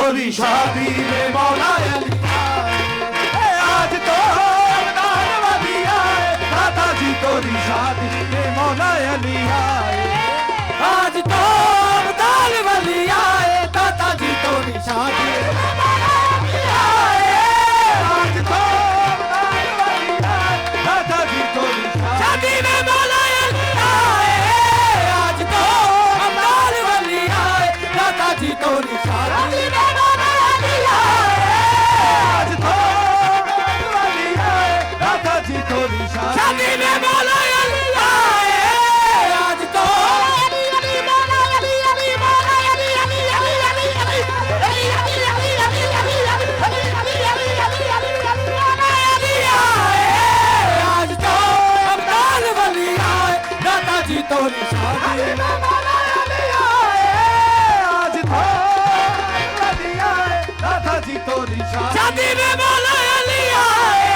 तोरी शादी में मौला अली आए, आज तो अब्दाल वली आए, दाता जी तोरी शादी में मौला अली आए, आज तो अब्दाल वली आए, दाता जी तोरी शादी में मौला अली आए, आज तो अब्दाल वली आए, दाता जी तोरी शादी में मौला अली आए, आज तो अब्दाल वली आए, दाता जी तोरी शादी में मौला अली आए, आज तो अब्दाल वली आए, दाता जी तोरी शादी में मौला अली आए, आज तो अली अली मौला अली अली मौला अली अली अली अली अली अली अली अली अली अली अली अली अली अली अली मौला अली आए, आज तो अब्दाल वली आए, दाता जी तोरी शादी में मौला अली आए, आज तो वली आए, दाता जी तोरी शादी में मौला अली आए,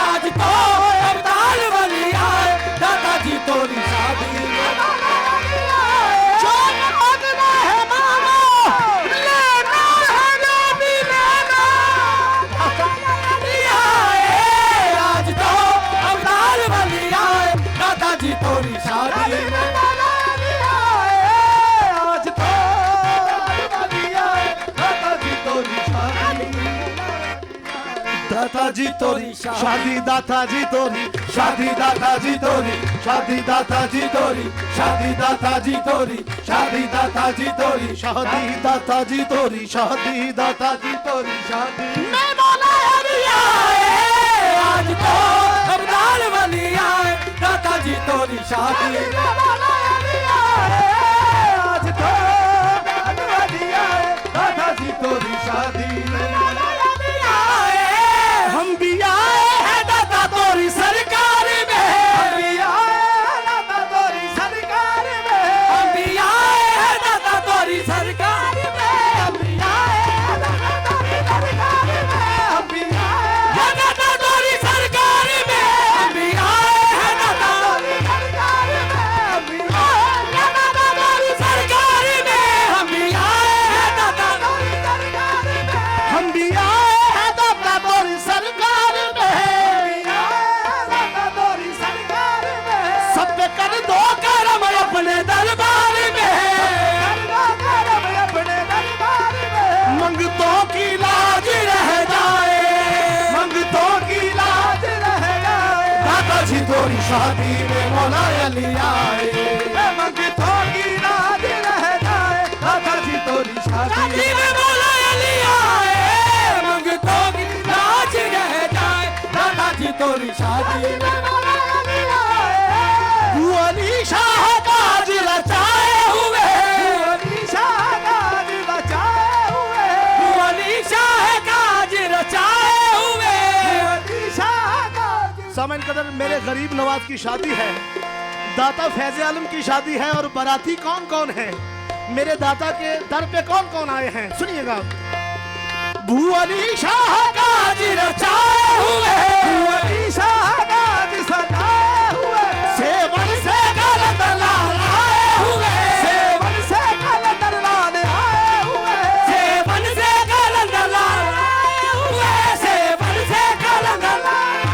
आज तो अब्दाल वली आए, दाता जी तोरी शादी में मौला अली आए, जो मांगना है मांगो, लेना है नबी लेना, अली आए, आज तो अब्दाल वली आए, दाता जी तोरी शादी में मौला अली आए, आज तो वली आए, दाता जी तोरी शादी, दाता जी तोरी शादी, दाता जी तोरी शादी, दाता जी तोरी शादी, दाता जी तोरी शादी, दाता जी तोरी शादी, दाता जी तोरी शादी, दाता जी तोरी शादी, दाता जी तोरी शादी में मौला अली आए, आज तो अब्दाल वली आए, दाता जी तोरी शादी में मौला अली आए, आज तो अब्दाल वली आए, दाता जी तोरी शादी में मौला अली आए, हम भी आए हैं दाता तोरी सरकार में, हम भी आए हैं दाता तोरी सरकार में, हम भी आए हैं दाता तोरी सरकार में, हम भी आए हैं दाता तोरी सरकार में, हम भी आए हैं दाता तोरी सरकार में, हम भी आए हैं दाता तोरी सरकार में, हम भी आए हैं दाता तोरी सरकार में, हम भी आए हैं दाता तोरी सरकार में, हम भी आए हैं दाता तोरी सरकार में, दाता तोरी सरकार में, सब पे कर दो करम अपने दरबार में, कर दो करम अपने दरबार में, मंगतों की लाज रह जाए, मंगतों की लाज रह जाए, दाता जी तोरी शादी में मौला अली आए, मंगतों की लाज रह जाए, दाता जी तोरी शादी में मौला अली आए, मंगतों की लाज रह जाए, दाता जी तोरी शादी में मौला अली आए, अली शाह काज रचाए हुए, अली शाह काज रचाए हुए, अली शाह काज रचाए हुए, अली शाह काज। सामन कदर मेरे गरीब नवाज की शादी है, दाता फैज़ आलम की शादी है, और बाराती कौन कौन है, मेरे दाता के दर पे कौन कौन आए हैं, सुनिएगा। भूअली शाह काज रचाए हुए, भूअली शाह काज सजाए हुए, सेवन से गलत लाल आए हुए, सेवन से गलत लाल आए हुए, सेवन से गलत लाल आए हुए, सेवन से गलत लाल आए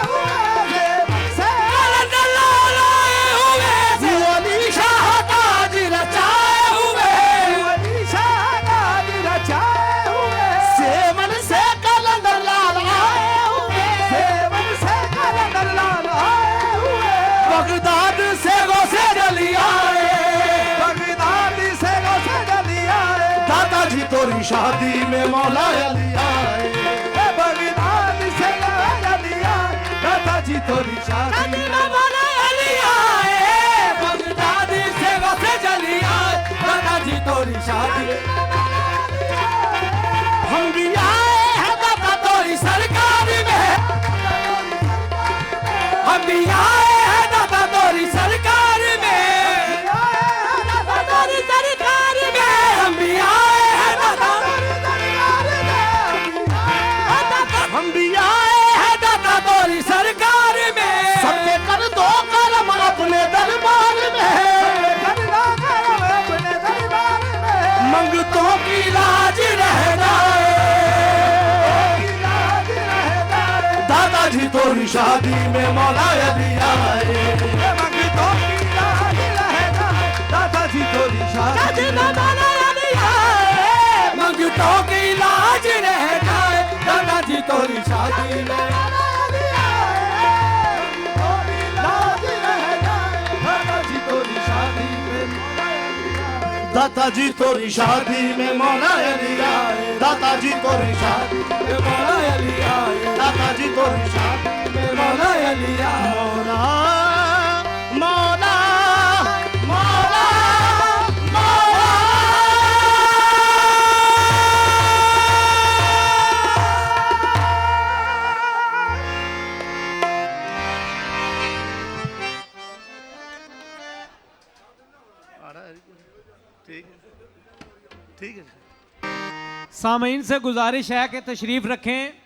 हुए, सेवन से गलत लाल आए हुए, भूअली शाह काज रचाए हुए, भूअली शाह काज रचाए हुए, सेवन से गलत लाल आए हुए, सेवन से गलत लाल आए हुए, बगदाद से गोसे जली आए, बगदाद से गोसे जली आए, दाता जी तोरी शादी में मौला अली आए, बगदाद से जली आए, दाता जी तोरी शादी में मौला अली आए, बगदाद से गोसे जली आए, दाता जी तोरी शादी में हम भी आए हैं दाता तोरी सरकार में, हम भी आए हैं दाता तोरी सरकार में, दाता तोरी सरकार में, हम भी आए हैं दाता तोरी सरकार में, हम भी आए हैं दाता तोरी सरकार में, सबके कर दो करम अपने दरबार में, कर दो करम अपने दरबार में, मंगतों की लाज रहे तोरी शादी में मौला अली आए। मंगतों की लाज रह जाए दादा जी तोरी शादी में मौला अली आए। मंगतों की लाज रह जाए दादा जी तोरी शादी में मौला अली आए। लाज रह जाए दादा जी तोरी शादी में मौला अली आए। दादा जी तोरी शादी में मौला अली आए। दादा जी तोरी शादी में मौला अली आए। दादा जी तोरी शादी में मौला अली आए। मौला मौला मौला मौला। ठीक है ठीक है। सामीन से गुजारिश है कि तशरीफ रखें।